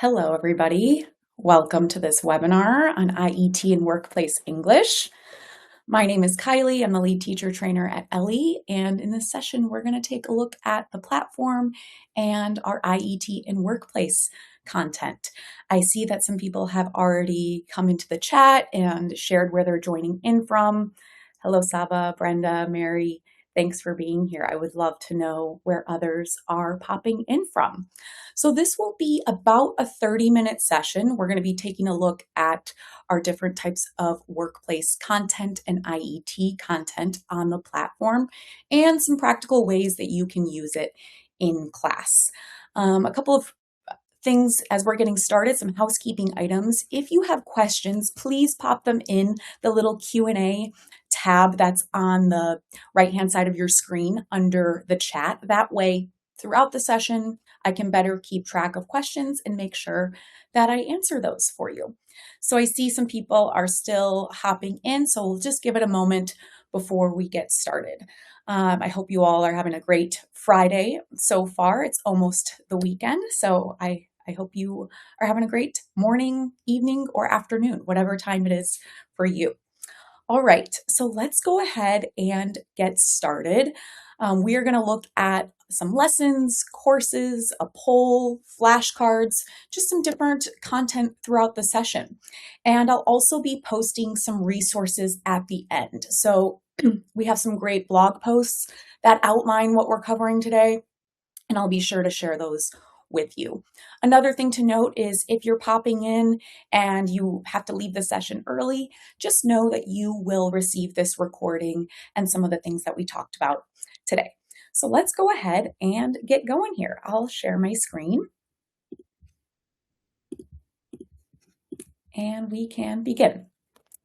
Hello, everybody. Welcome to this webinar on IET and Workplace English. My name is Kylie. I'm the lead teacher trainer at Ellii, and in this session, we're going to take a look at the platform and our IET and workplace content. I see that some people have already come into the chat and shared where they're joining in from. Hello, Saba, Brenda, Mary. Thanks for being here. I would love to know where others are popping in from. So this will be about a 30-minute session. We're going to be taking a look at our different types of workplace content and IET content on the platform and some practical ways that you can use it in class. A couple of things as we're getting started, some housekeeping items. If you have questions, please pop them in the little Q&A tab that's on the right-hand side of your screen under the chat. That way, throughout the session, I can better keep track of questions and make sure that I answer those for you. So I see some people are still hopping in, so we'll just give it a moment before we get started. I hope you all are having a great Friday so far. It's almost the weekend, so I hope you are having a great morning, evening, or afternoon, whatever time it is for you. All right, so let's go ahead and get started. We are going to look at some lessons, courses, a poll, flashcards, just some different content throughout the session. And I'll also be posting some resources at the end. So we have some great blog posts that outline what we're covering today, and I'll be sure to share those with you. Another thing to note is if you're popping in and you have to leave the session early, just know that you will receive this recording and some of the things that we talked about today. So let's go ahead and get going here. I'll share my screen and we can begin.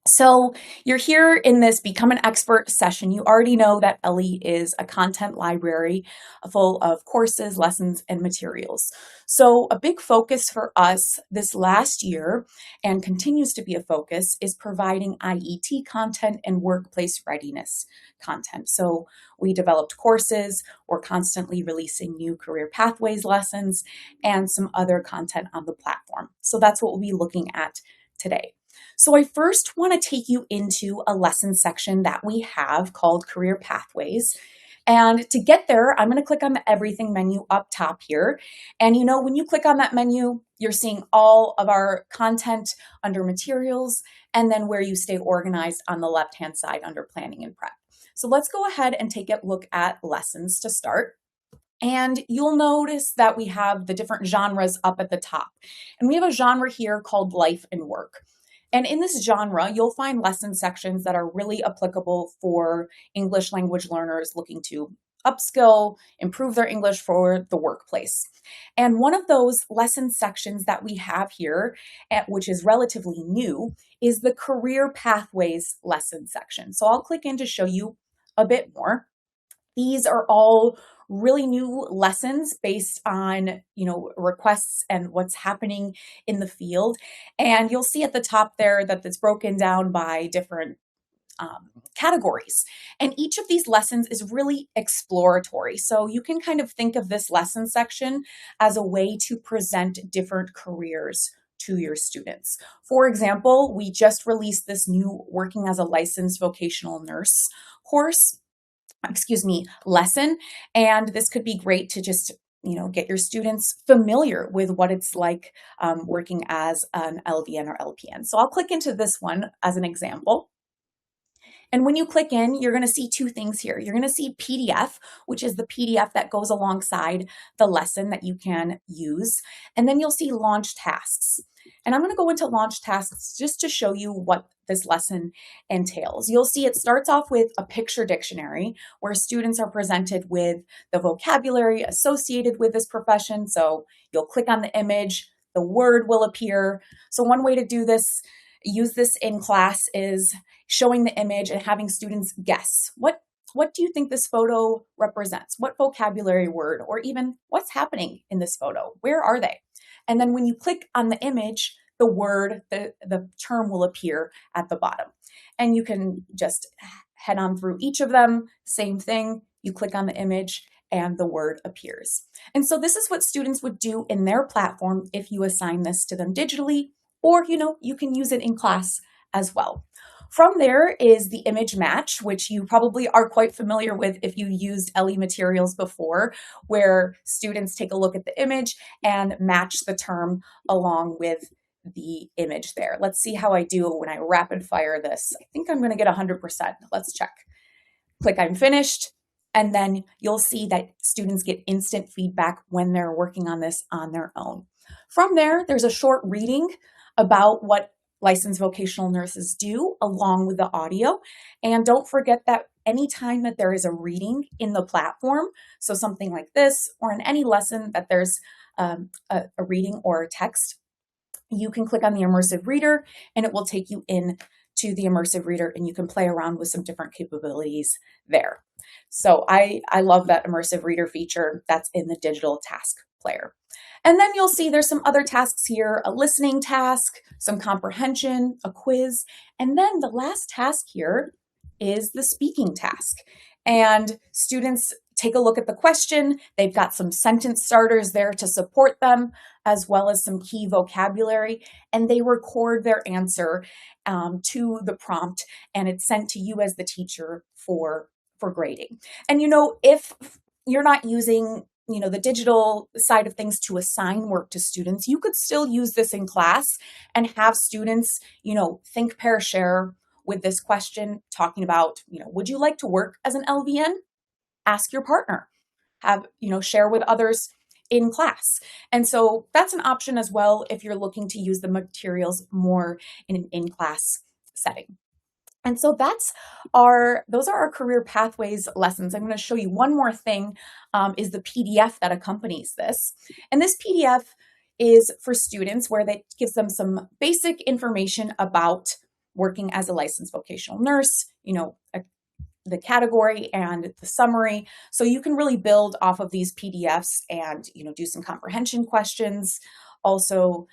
So you're here in this Become an Expert session. You already know that Ellii is a content library full of courses, lessons, and materials. So a big focus for us this last year, and continues to be a focus, is providing IET content and workplace readiness content. So we developed courses, we're constantly releasing new career pathways lessons, and some other content on the platform. So that's what we'll be looking at today. So I first want to take you into a lesson section that we have called Career Pathways. And to get there, I'm going to click on the Everything menu up top here. And you know, when you click on that menu, you're seeing all of our content under Materials, and then where you stay organized on the left-hand side under Planning and Prep. So let's go ahead and take a look at lessons to start. And you'll notice that we have the different genres up at the top. And we have a genre here called Life and Work. And in this genre, you'll find lesson sections that are really applicable for English language learners looking to upskill, improve their English for the workplace. And one of those lesson sections that we have here, which is relatively new, is the Career Pathways lesson section. So I'll click in to show you a bit more. These are all really new lessons based on, requests and what's happening in the field. And you'll see at the top there that it's broken down by different categories. And each of these lessons is really exploratory. So you can kind of think of this lesson section as a way to present different careers to your students. For example, we just released this new Working as a Licensed Vocational Nurse lesson. And this could be great to just, get your students familiar with what it's like working as an LVN or LPN. So I'll click into this one as an example. And when you click in, you're going to see two things here. You're going to see PDF, which is the PDF that goes alongside the lesson that you can use. And then you'll see launch tasks. And I'm going to go into launch tasks just to show you what this lesson entails. You'll see it starts off with a picture dictionary where students are presented with the vocabulary associated with this profession. So you'll click on the image, the word will appear. So one way to do this, use this in class, is showing the image and having students guess. What do you think this photo represents? What vocabulary word, or even what's happening in this photo? Where are they? And then when you click on the image, the word, the term will appear at the bottom. And you can just head on through each of them. Same thing. You click on the image and the word appears. And so this is what students would do in their platform if you assign this to them digitally, or you can use it in class as well. From there is the image match, which you probably are quite familiar with if you used Ellii materials before, where students take a look at the image and match the term along with the image there. Let's see how I do when I rapid fire this. I think I'm going to get 100%. Let's check. Click I'm finished, and then you'll see that students get instant feedback when they're working on this on their own. From there, there's a short reading about what licensed vocational nurses do along with the audio. And don't forget that anytime that there is a reading in the platform, so something like this, or in any lesson that there's a reading or a text, you can click on the immersive reader and it will take you in to the immersive reader and you can play around with some different capabilities there. So I love that immersive reader feature that's in the digital task player. And then you'll see there's some other tasks here, a listening task, some comprehension, a quiz, and then the last task here is the speaking task. And students take a look at the question. They've got some sentence starters there to support them, as well as some key vocabulary, and they record their answer to the prompt, and it's sent to you as the teacher for grading. And if you're not using the digital side of things to assign work to students, you could still use this in class and have students, think, pair, share with this question, talking about, would you like to work as an LVN? Ask your partner, share with others in class. And so that's an option as well if you're looking to use the materials more in an in-class setting. And so those are our career pathways lessons. I'm going to show you one more thing, is the PDF that accompanies this. And this PDF is for students where that gives them some basic information about working as a licensed vocational nurse, the category and the summary. So you can really build off of these PDFs and, do some comprehension questions. Also,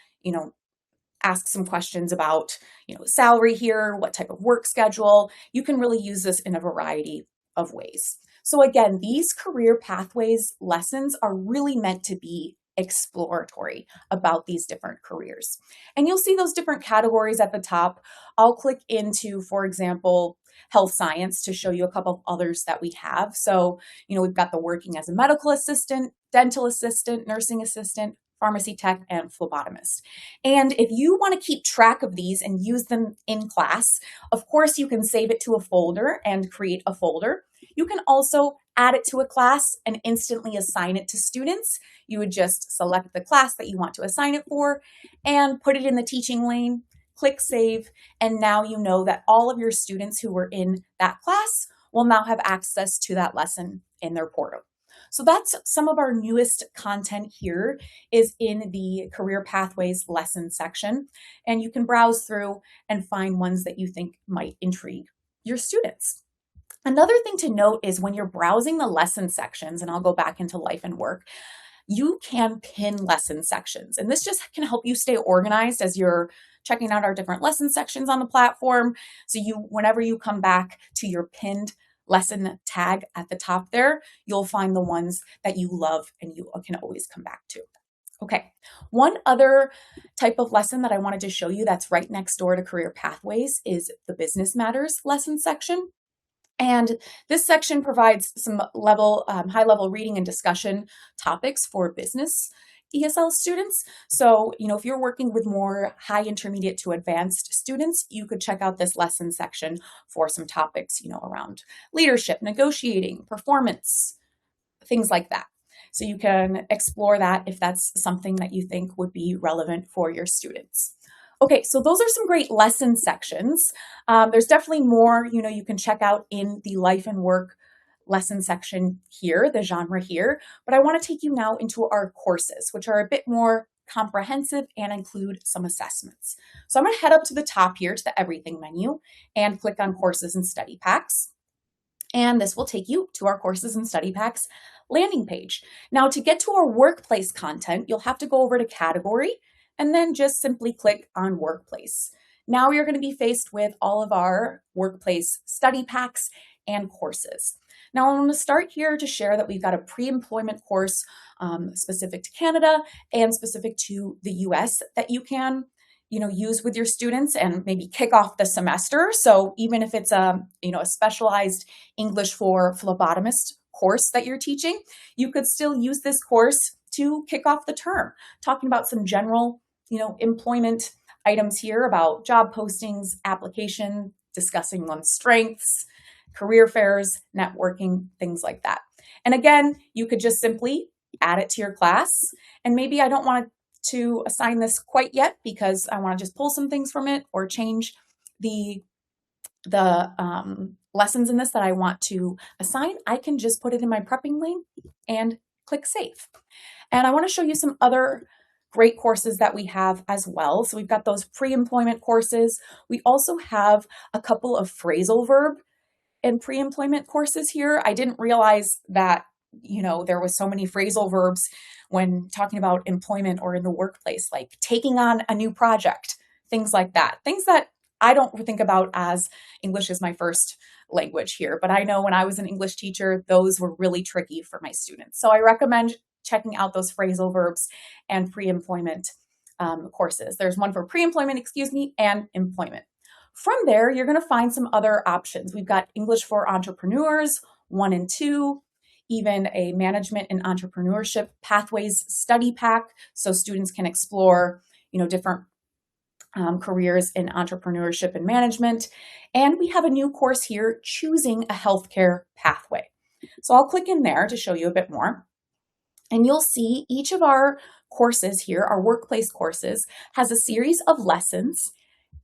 ask some questions about, salary here, what type of work schedule. You can really use this in a variety of ways. So again, these career pathways lessons are really meant to be exploratory about these different careers. And you'll see those different categories at the top. I'll click into, for example, health science to show you a couple of others that we have. So, we've got the working as a medical assistant, dental assistant, nursing assistant, pharmacy tech, and phlebotomist. And if you want to keep track of these and use them in class, of course, you can save it to a folder and create a folder. You can also add it to a class and instantly assign it to students. You would just select the class that you want to assign it for and put it in the teaching lane, click save, and now you know that all of your students who were in that class will now have access to that lesson in their portal. So that's some of our newest content here is in the career pathways lesson section, and you can browse through and find ones that you think might intrigue your students. Another thing to note is when you're browsing the lesson sections, and I'll go back into life and work, you can pin lesson sections. And this just can help you stay organized as you're checking out our different lesson sections on the platform. So whenever you come back to your pinned lesson tag at the top there, you'll find the ones that you love and you can always come back to. Okay, one other type of lesson that I wanted to show you that's right next door to career pathways is the business matters lesson section. And this section provides some high-level reading and discussion topics for business ESL students. So, if you're working with more high intermediate to advanced students, you could check out this lesson section for some topics, around leadership, negotiating, performance, things like that. So you can explore that if that's something that you think would be relevant for your students. Okay, so those are some great lesson sections. There's definitely more, you can check out in the life and work lesson section here, the genre here, but I want to take you now into our courses, which are a bit more comprehensive and include some assessments. So I'm going to head up to the top here to the everything menu and click on courses and study packs. And this will take you to our courses and study packs landing page. Now to get to our workplace content, you'll have to go over to category and then just simply click on workplace. Now you're going to be faced with all of our workplace study packs and courses. Now I'm going to start here to share that we've got a pre-employment course specific to Canada and specific to the US that you can use with your students and maybe kick off the semester. So even if it's a specialized English for phlebotomist course that you're teaching, you could still use this course to kick off the term, talking about some general employment items here about job postings, application, discussing one's strengths, career fairs, networking, things like that. And again, you could just simply add it to your class. And maybe I don't want to assign this quite yet because I want to just pull some things from it or change the lessons in this that I want to assign. I can just put it in my prepping link and click save. And I want to show you some other great courses that we have as well. So we've got those pre-employment courses. We also have a couple of phrasal verb and pre-employment courses here. I didn't realize that there was so many phrasal verbs when talking about employment or in the workplace, like taking on a new project, things like that. Things that I don't think about as English is my first language here, but I know when I was an English teacher, those were really tricky for my students. So I recommend checking out those phrasal verbs and pre-employment courses. There's one for pre-employment, and employment. From there, you're going to find some other options. We've got English for Entrepreneurs 1 and 2, even a Management and Entrepreneurship Pathways study pack, so students can explore, different careers in entrepreneurship and management. And we have a new course here, Choosing a Healthcare Pathway. So I'll click in there to show you a bit more. And you'll see each of our courses here, our workplace courses, has a series of lessons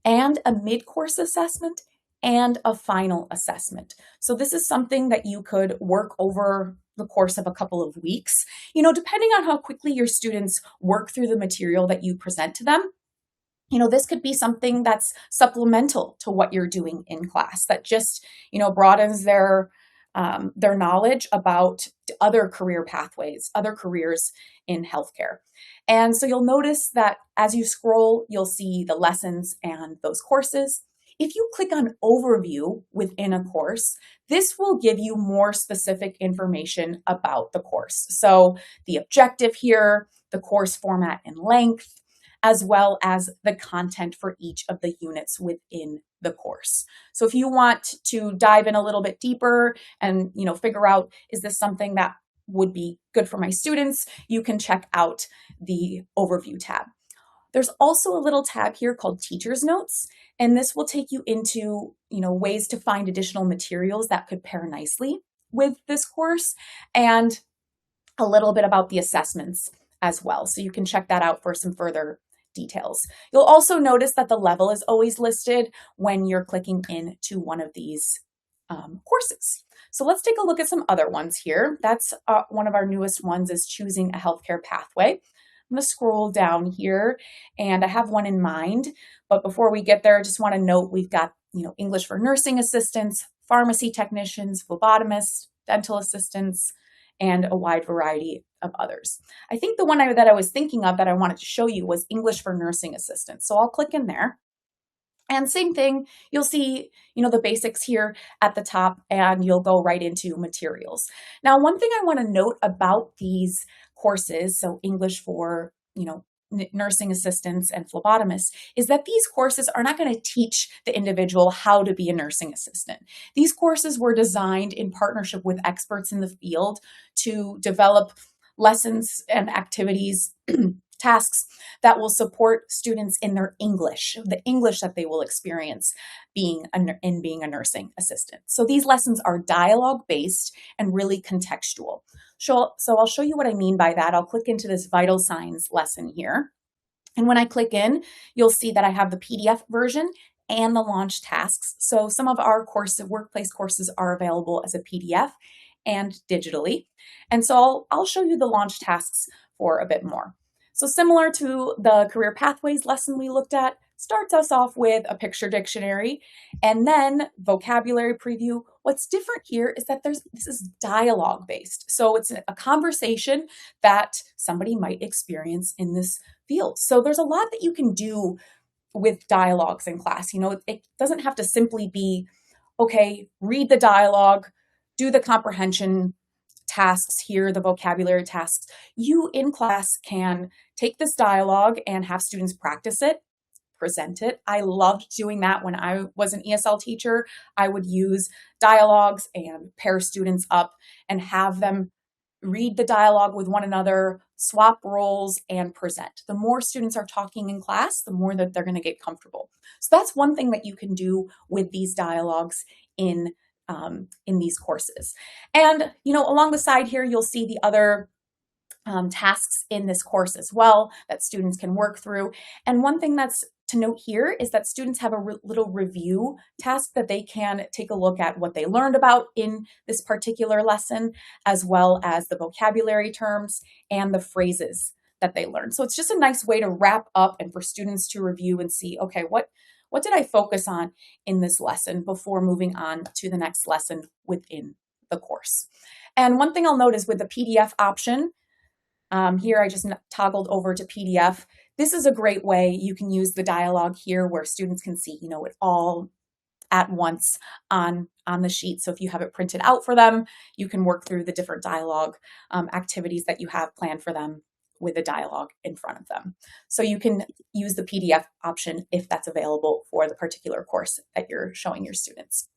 and a mid-course assessment and a final assessment. So this is something that you could work over the course of a couple of weeks, depending on how quickly your students work through the material that you present to them. This could be something that's supplemental to what you're doing in class that just, broadens their knowledge about other career pathways, other careers in healthcare. And so you'll notice that as you scroll, you'll see the lessons and those courses. If you click on overview within a course, this will give you more specific information about the course. So the objective here, the course format and length, as well as the content for each of the units within the course. So if you want to dive in a little bit deeper and figure out, is this something that would be good for my students, you can check out the overview tab. There's also a little tab here called Teacher's Notes, and this will take you into ways to find additional materials that could pair nicely with this course, and a little bit about the assessments as well. So you can check that out for some further details. You'll also notice that the level is always listed when you're clicking into one of these courses. So let's take a look at some other ones here. That's one of our newest ones, is Choosing a Healthcare Pathway. I'm going to scroll down here, and I have one in mind. But before we get there, I just want to note we've got English for nursing assistants, pharmacy technicians, phlebotomists, dental assistants, and a wide variety of others. I think the one that I was thinking of that I wanted to show you was English for nursing assistants. So I'll click in there. And same thing, you'll see, the basics here at the top, and you'll go right into materials. Now, one thing I want to note about these courses, so English for, nursing assistants and phlebotomists, is that these courses are not going to teach the individual how to be a nursing assistant. These courses were designed in partnership with experts in the field to develop lessons and activities, tasks that will support students in their English, the English that they will experience being a nursing assistant. So these lessons are dialogue-based and really contextual. So I'll show you what I mean by that. I'll click into this vital signs lesson here. And when I click in, you'll see that I have the PDF version and the launch tasks. So some of our workplace courses are available as a PDF and digitally. And so I'll show you the launch tasks for a bit more. So similar to the career pathways lesson we looked at, starts us off with a picture dictionary and then vocabulary preview. What's different here is that this is dialogue based. So it's a conversation that somebody might experience in this field. So there's a lot that you can do with dialogues in class. It doesn't have to simply be, okay, read the dialogue, do the comprehension tasks here, the vocabulary tasks, you in class can take this dialogue and have students practice it, present it. I loved doing that when I was an ESL teacher. I would use dialogues and pair students up and have them read the dialogue with one another, swap roles, and present. The more students are talking in class, the more that they're going to get comfortable. So that's one thing that you can do with these dialogues in these courses. And, along the side here, you'll see the other tasks in this course as well that students can work through. And one thing that's to note here is that students have a little review task that they can take a look at what they learned about in this particular lesson, as well as the vocabulary terms and the phrases that they learned. So it's just a nice way to wrap up and for students to review and see, okay, what did I focus on in this lesson before moving on to the next lesson within the course. And one thing I'll note is with the PDF option, here I just toggled over to PDF. This is a great way. You can use the dialogue here where students can see, it all at once on the sheet. So if you have it printed out for them, you can work through the different dialogue activities that you have planned for them with a dialogue in front of them. So you can use the PDF option if that's available for the particular course that you're showing your students.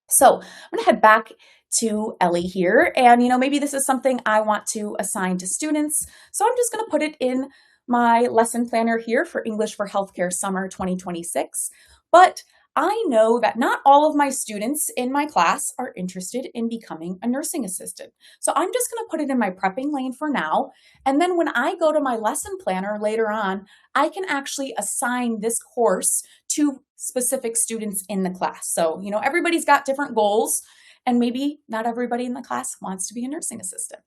So I'm going to head back to Ellii here. And, maybe this is something I want to assign to students. So I'm just going to put it in my lesson planner here for English for Healthcare Summer 2026. But I know that not all of my students in my class are interested in becoming a nursing assistant. So I'm just going to put it in my prepping lane for now. And then when I go to my lesson planner later on, I can actually assign this course to specific students in the class. So, everybody's got different goals, and maybe not everybody in the class wants to be a nursing assistant.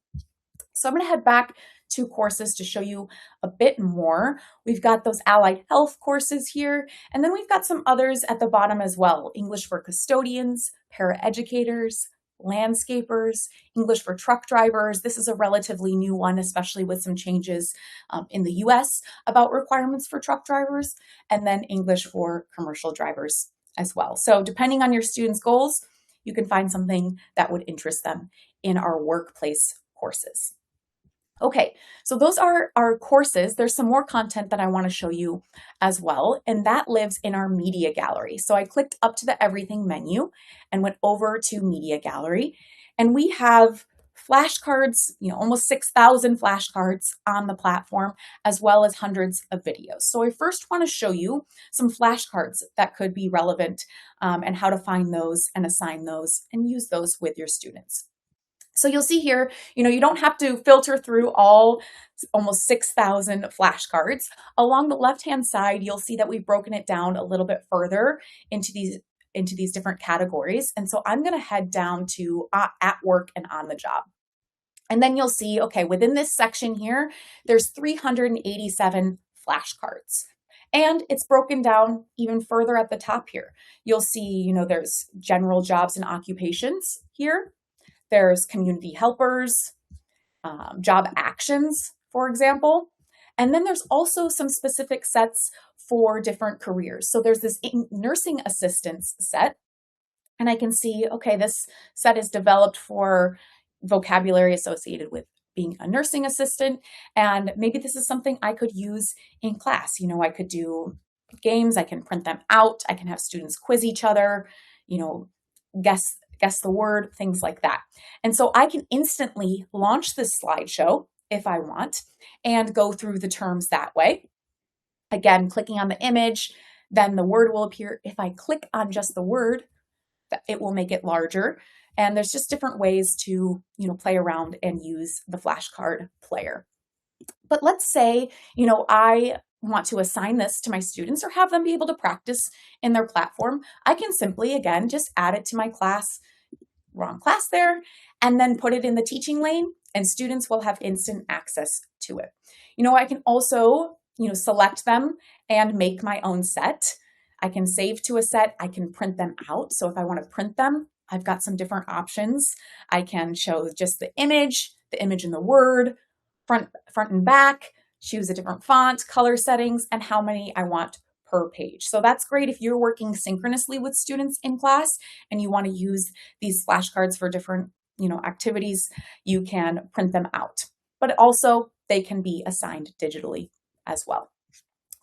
So I'm going to head back to courses to show you a bit more. We've got those allied health courses here, and then we've got some others at the bottom as well. English for custodians, paraeducators, landscapers, English for truck drivers. This is a relatively new one, especially with some changes in the US about requirements for truck drivers, and then English for commercial drivers as well. So depending on your students' goals, you can find something that would interest them in our workplace courses. Okay, so those are our courses. There's some more content that I want to show you as well, and that lives in our media gallery. So I clicked up to the everything menu and went over to media gallery, and we have flashcards, almost 6,000 flashcards on the platform, as well as hundreds of videos. So I first want to show you some flashcards that could be relevant and how to find those and assign those and use those with your students. So you'll see here, you don't have to filter through all almost 6,000 flashcards. Along the left-hand side, you'll see that we've broken it down a little bit further into these different categories. And so I'm going to head down to at work and on the job. And then you'll see, okay, within this section here, there's 387 flashcards. And it's broken down even further at the top here. You'll see, there's general jobs and occupations here. There's community helpers, job actions, for example. And then there's also some specific sets for different careers. So there's this nursing assistants set. And I can see, okay, this set is developed for vocabulary associated with being a nursing assistant. And maybe this is something I could use in class. I could do games, I can print them out, I can have students quiz each other, guess the word, things like that. And so I can instantly launch this slideshow if I want and go through the terms that way. Again, clicking on the image, then the word will appear. If I click on just the word, it will make it larger. And there's just different ways to, play around and use the flashcard player. But let's say, I want to assign this to my students or have them be able to practice in their platform. I can simply, again, just add it to my class, wrong class there, and then put it in the teaching lane, and students will have instant access to it. I can also, select them and make my own set. I can save to a set. I can print them out. So if I want to print them, I've got some different options. I can show just the image and the word, front and back, choose a different font, color settings, and how many I want per page. So that's great if you're working synchronously with students in class and you want to use these flashcards for different, activities, you can print them out. But also they can be assigned digitally as well.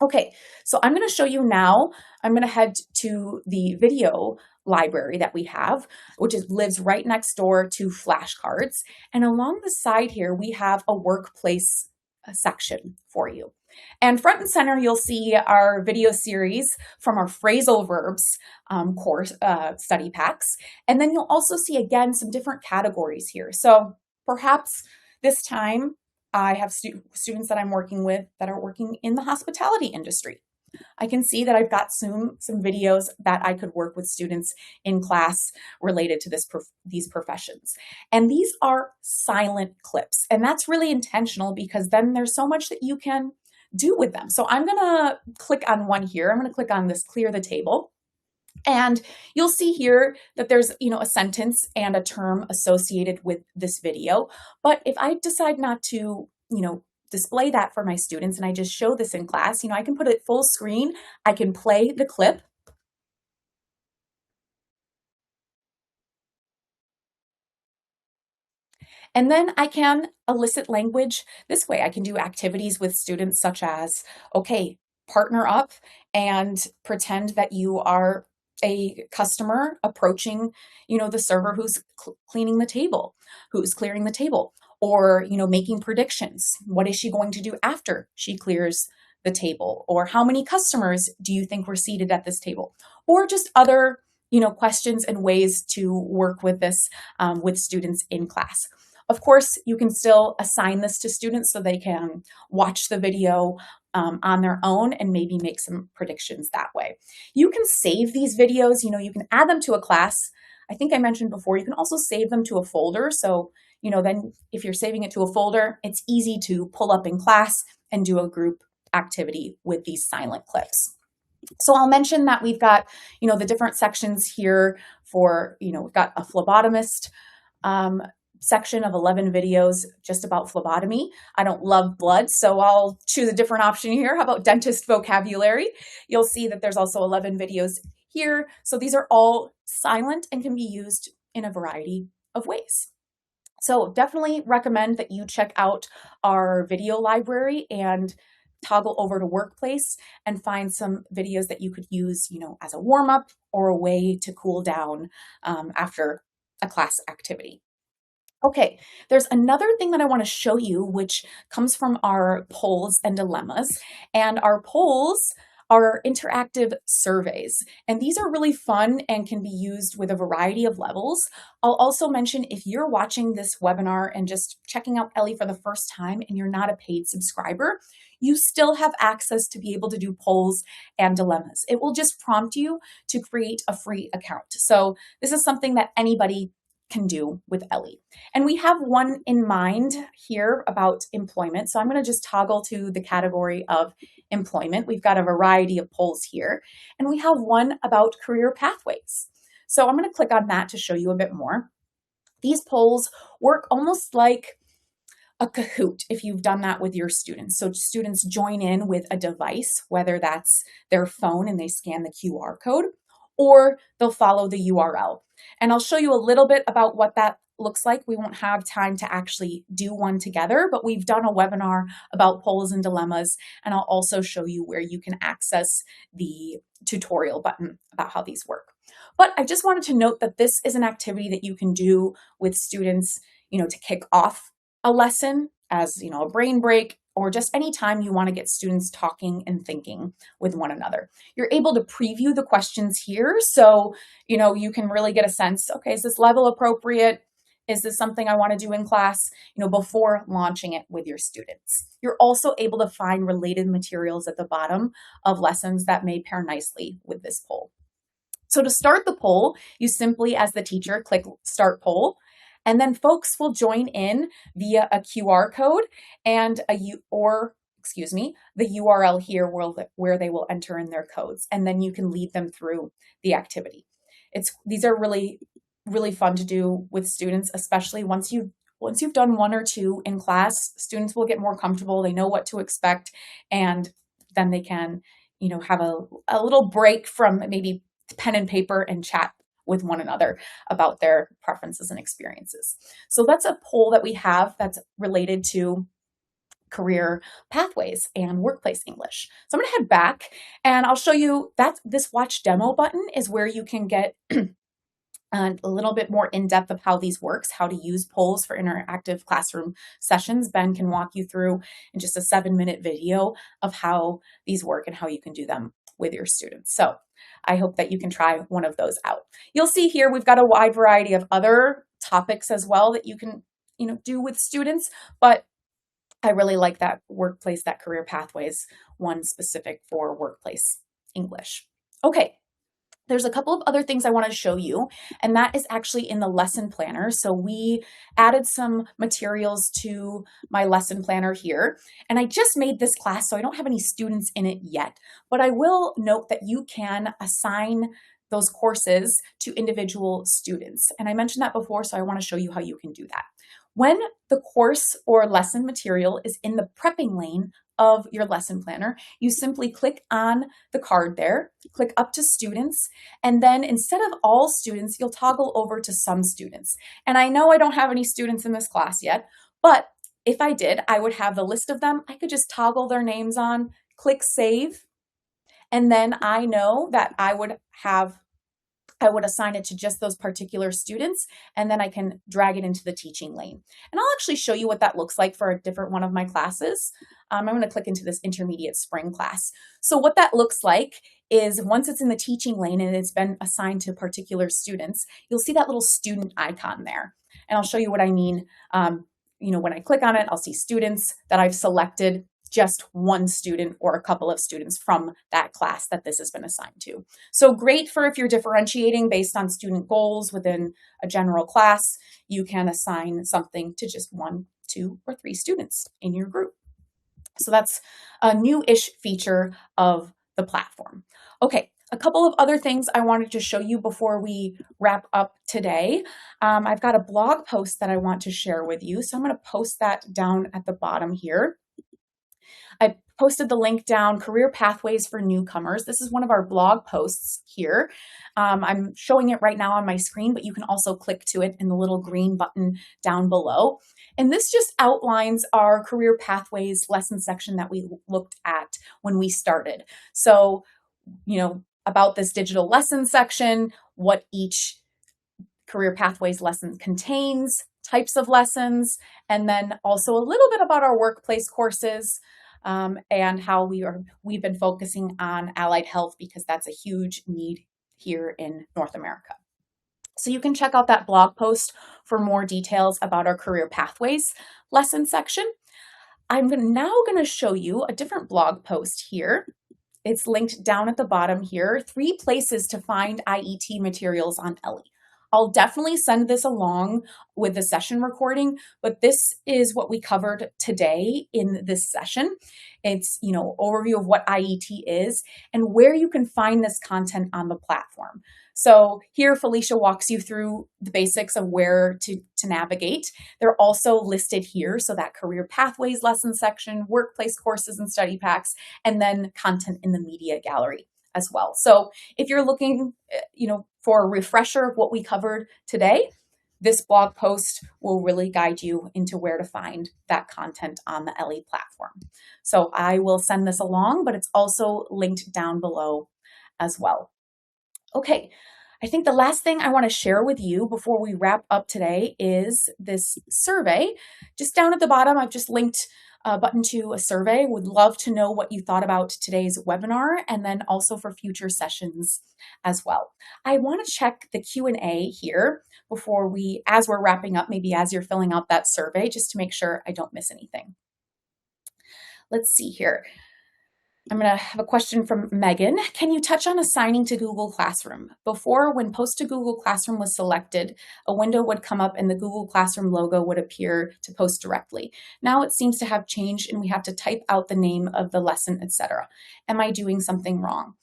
Okay, so I'm going to show you now, I'm going to head to the video library that we have, which lives right next door to flashcards. And along the side here, we have a workplace section for you. And front and center, you'll see our video series from our phrasal verbs course study packs. And then you'll also see, again, some different categories here. So perhaps this time, I have students that I'm working with that are working in the hospitality industry. I can see that I've got some videos that I could work with students in class related to these professions. And these are silent clips. And that's really intentional because then there's so much that you can do with them. So I'm going to click on one here. I'm going to click on this clear the table. And you'll see here that there's, a sentence and a term associated with this video. But if I decide not to, display that for my students and I just show this in class, I can put it full screen. I can play the clip. And then I can elicit language this way. I can do activities with students such as, okay, partner up and pretend that you are a customer approaching, the server who's cleaning the table, who's clearing the table, or, making predictions. What is she going to do after she clears the table? Or how many customers do you think were seated at this table? Or just other, questions and ways to work with this with students in class. Of course, you can still assign this to students so they can watch the video on their own and maybe make some predictions that way. You can save these videos, you can add them to a class. I think I mentioned before, you can also save them to a folder. So, then if you're saving it to a folder, it's easy to pull up in class and do a group activity with these silent clips. So I'll mention that we've got, the different sections here for, we've got a phlebotomist section of 11 videos just about phlebotomy. I don't love blood, so I'll choose a different option here. How about dentist vocabulary? You'll see that there's also 11 videos here. So these are all silent and can be used in a variety of ways. So definitely recommend that you check out our video library and toggle over to Workplace and find some videos that you could use, as a warm-up or a way to cool down after a class activity. Okay, there's another thing that I want to show you, which comes from our polls and dilemmas. And our polls are interactive surveys. And these are really fun and can be used with a variety of levels. I'll also mention if you're watching this webinar and just checking out Ellii for the first time and you're not a paid subscriber, you still have access to be able to do polls and dilemmas. It will just prompt you to create a free account. So this is something that anybody can do with Ellii. And we have one in mind here about employment. So I'm going to just toggle to the category of employment. We've got a variety of polls here, and we have one about career pathways. So I'm going to click on that to show you a bit more. These polls work almost like a Kahoot if you've done that with your students. So students join in with a device, whether that's their phone and they scan the QR code, or they'll follow the URL. And I'll show you a little bit about what that looks like. We won't have time to actually do one together, but we've done a webinar about polls and dilemmas, and I'll also show you where you can access the tutorial button about how these work. But I just wanted to note that this is an activity that you can do with students, to kick off a lesson as, a brain break, or just any time you want to get students talking and thinking with one another. You're able to preview the questions here. So, you can really get a sense, okay, is this level appropriate? Is this something I want to do in class, before launching it with your students? You're also able to find related materials at the bottom of lessons that may pair nicely with this poll. So to start the poll, you simply, as the teacher, click Start Poll. And then folks will join in via a QR code and the URL here where they will enter in their codes. And then you can lead them through the activity. These are really, really fun to do with students, especially once you've done one or two in class. Students will get more comfortable. They know what to expect, and then they can, have a little break from maybe pen and paper and chat with one another about their preferences and experiences. So that's a poll that we have that's related to career pathways and workplace English. So I'm going to head back and I'll show you that this watch demo button is where you can get a little bit more in depth of how these works, how to use polls for interactive classroom sessions. Ben can walk you through in just a 7-minute video of how these work and how you can do them with your students. So I hope that you can try one of those out. You'll see here we've got a wide variety of other topics as well that you can do with students, but I really like that workplace, that career pathways one specific for workplace English. Okay. There's a couple of other things I want to show you, and that is actually in the lesson planner. So we added some materials to my lesson planner here, and I just made this class, so I don't have any students in it yet, but I will note that you can assign those courses to individual students. And I mentioned that before, so I want to show you how you can do that. When the course or lesson material is in the prepping lane of your lesson planner, you simply click on the card there, click up to students, and then instead of all students, you'll toggle over to some students. And I know I don't have any students in this class yet, but if I did, I would have the list of them. I could just toggle their names on, click save, and then I know that I would assign it to just those particular students, and then I can drag it into the teaching lane. And I'll actually show you what that looks like for a different one of my classes. I'm going to click into this intermediate spring class. So what that looks like is once it's in the teaching lane and it's been assigned to particular students, you'll see that little student icon there. And I'll show you what I mean. When I click on it, I'll see students that I've selected, just one student or a couple of students from that class that this has been assigned to. So great for if you're differentiating based on student goals within a general class, you can assign something to just 1, 2, or 3 students in your group. So that's a new-ish feature of the platform. Okay, a couple of other things I wanted to show you before we wrap up today. I've got a blog post that I want to share with you. So I'm going to post that down at the bottom here. I posted the link down, Career Pathways for Newcomers. This is one of our blog posts here. I'm showing it right now on my screen, but you can also click to it in the little green button down below. And this just outlines our Career Pathways lesson section that we looked at when we started. So, about this digital lesson section, what each Career Pathways lesson contains, types of lessons, and then also a little bit about our workplace courses. And how we've been focusing on allied health because that's a huge need here in North America. So you can check out that blog post for more details about our career pathways lesson section. I'm now going to show you a different blog post here. It's linked down at the bottom here, 3 places to find IET materials on Ellii. I'll definitely send this along with the session recording, but this is what we covered today in this session. It's, overview of what IET is and where you can find this content on the platform. So here, Felicia walks you through the basics of where to navigate. They're also listed here. So that career pathways lesson section, workplace courses and study packs, and then content in the media gallery as well. So if you're looking, for a refresher of what we covered today, this blog post will really guide you into where to find that content on the Ellii platform. So I will send this along, but it's also linked down below as well. Okay, I think the last thing I want to share with you before we wrap up today is this survey. Just down at the bottom, I've just linked a button to a survey. Would love to know what you thought about today's webinar and then also for future sessions as well. I want to check the Q&A here before as we're wrapping up, maybe as you're filling out that survey, just to make sure I don't miss anything. Let's see here. I'm going to have a question from Megan. Can you touch on assigning to Google Classroom? Before, when Post to Google Classroom was selected, a window would come up and the Google Classroom logo would appear to post directly. Now it seems to have changed and we have to type out the name of the lesson, etc. Am I doing something wrong?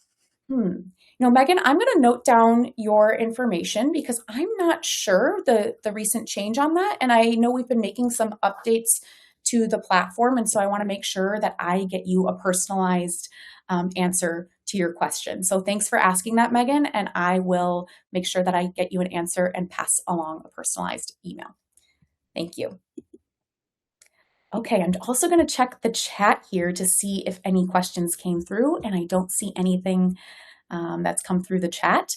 Megan, I'm going to note down your information because I'm not sure the recent change on that. And I know we've been making some updates to the platform. And so I want to make sure that I get you a personalized answer to your question. So thanks for asking that, Megan, and I will make sure that I get you an answer and pass along a personalized email. Thank you. Okay, I'm also going to check the chat here to see if any questions came through, and I don't see anything that's come through the chat.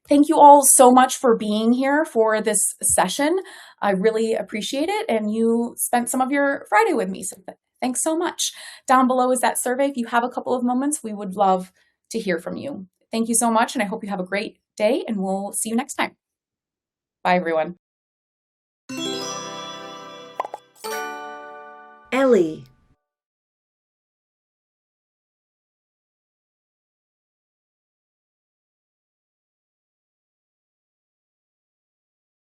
Thank you all so much for being here for this session. I really appreciate it, and you spent some of your Friday with me, so thanks so much. Down below is that survey. If you have a couple of moments, we would love to hear from you. Thank you so much, and I hope you have a great day, and we'll see you next time. Bye, everyone. Ellii.